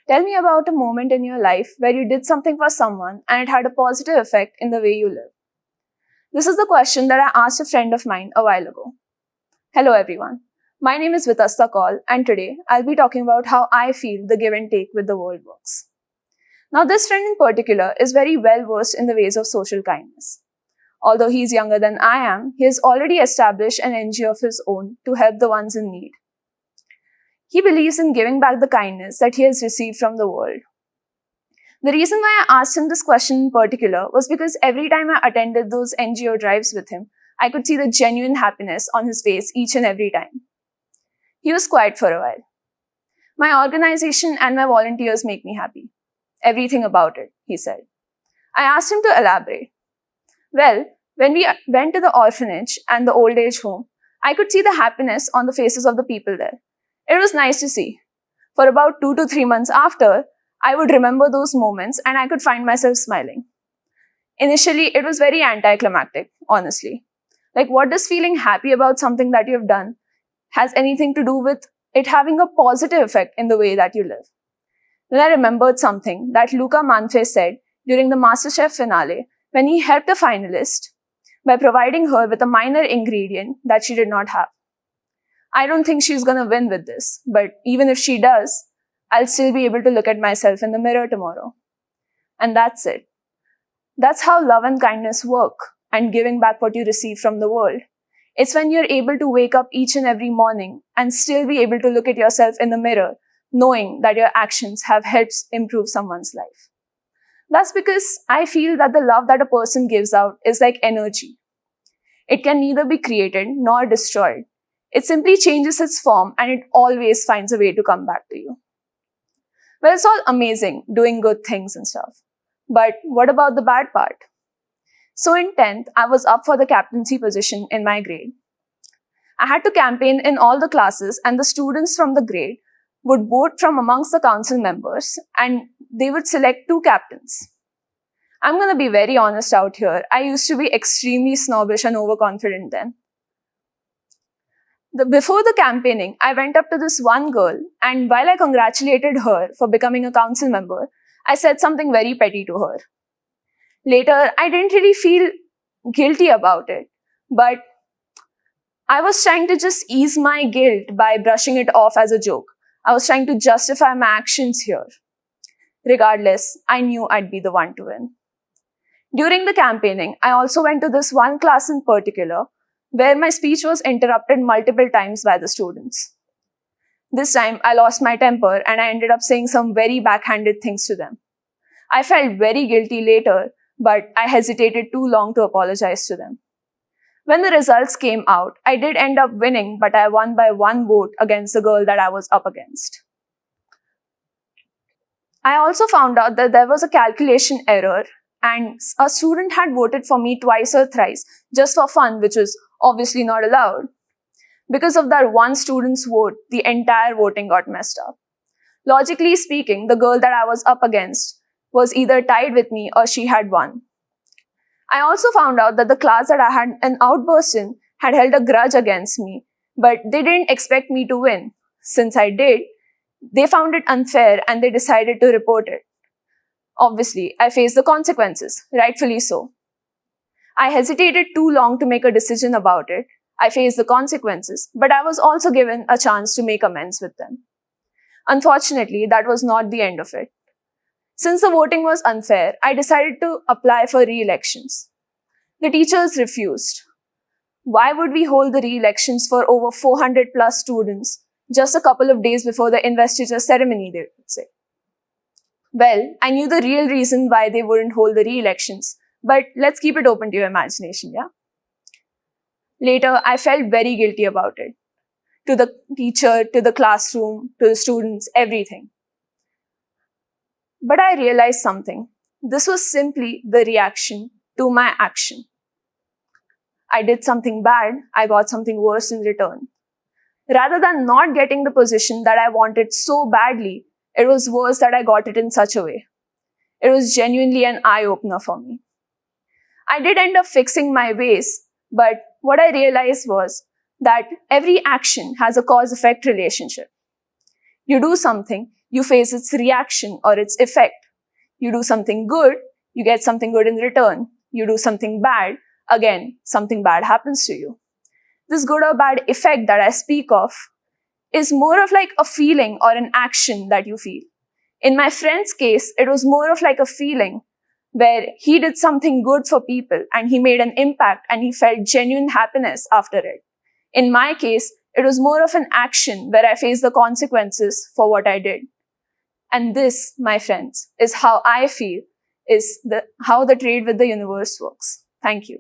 Tell me about a moment in your life where you did something for someone and it had a positive effect in the way you live. This is the question that I asked a friend of mine a while ago. Hello everyone. My name is Vitasta Kaul and today I'll be talking about how I feel the give and take with the world works. Now this friend in particular is very well versed in the ways of social kindness. Although he is younger than I am, he has already established an NGO of his own to help the ones in need. He believes in giving back the kindness that he has received from the world. The reason why I asked him this question in particular was because every time I attended those NGO drives with him, I could see the genuine happiness on his face each and every time. He was quiet for a while. My organization and my volunteers make me happy. Everything about it, he said. I asked him to elaborate. Well, when we went to the orphanage and the old age home, I could see the happiness on the faces of the people there. It was nice to see. For about 2 to 3 months after, I would remember those moments and I could find myself smiling. Initially, it was very anticlimactic, honestly. Like, what does feeling happy about something that you've done has anything to do with it having a positive effect in the way that you live? Then I remembered something that Luca Manfre said during the MasterChef finale when he helped a finalist by providing her with a minor ingredient that she did not have. I don't think she's gonna win with this, but even if she does, I'll still be able to look at myself in the mirror tomorrow. And that's it. That's how love and kindness work, and giving back what you receive from the world. It's when you're able to wake up each and every morning and still be able to look at yourself in the mirror, knowing that your actions have helped improve someone's life. That's because I feel that the love that a person gives out is like energy. It can neither be created nor destroyed. It simply changes its form and it always finds a way to come back to you. Well, it's all amazing doing good things and stuff. But what about the bad part? So in 10th, I was up for the captaincy position in my grade. I had to campaign in all the classes and the students from the grade would vote from amongst the council members and they would select 2 captains. I'm going to be very honest out here. I used to be extremely snobbish and overconfident then. Before the campaigning, I went up to this one girl and while I congratulated her for becoming a council member, I said something very petty to her. Later, I didn't really feel guilty about it, but I was trying to just ease my guilt by brushing it off as a joke. I was trying to justify my actions here. Regardless, I knew I'd be the one to win. During the campaigning, I also went to this one class in particular where my speech was interrupted multiple times by the students. This time, I lost my temper and I ended up saying some very backhanded things to them. I felt very guilty later, but I hesitated too long to apologize to them. When the results came out, I did end up winning, but I won by 1 vote against the girl that I was up against. I also found out that there was a calculation error and a student had voted for me twice or thrice just for fun, which was obviously not allowed. Because of that one student's vote, the entire voting got messed up. Logically speaking, the girl that I was up against was either tied with me or she had won. I also found out that the class that I had an outburst in had held a grudge against me, but they didn't expect me to win. Since I did, they found it unfair and they decided to report it. Obviously, I faced the consequences, rightfully so. I hesitated too long to make a decision about it. I faced the consequences, but I was also given a chance to make amends with them. Unfortunately, that was not the end of it. Since the voting was unfair, I decided to apply for re-elections. The teachers refused. Why would we hold the re-elections for over 400 plus students just a couple of days before the investiture ceremony, they would say? Well, I knew the real reason why they wouldn't hold the re-elections, but let's keep it open to your imagination, yeah? Later, I felt very guilty about it. To the teacher, to the classroom, to the students, everything. But I realized something. This was simply the reaction to my action. I did something bad, I got something worse in return. Rather than not getting the position that I wanted so badly, it was worse that I got it in such a way. It was genuinely an eye-opener for me. I did end up fixing my ways, but what I realized was that every action has a cause-effect relationship. You do something, you face its reaction or its effect. You do something good, you get something good in return. You do something bad, again, something bad happens to you. This good or bad effect that I speak of is more of like a feeling or an action that you feel. In my friend's case, it was more of like a feeling where he did something good for people and he made an impact and he felt genuine happiness after it. In my case, it was more of an action where I faced the consequences for what I did. And this, my friends, is how I feel how the trade with the universe works. Thank you.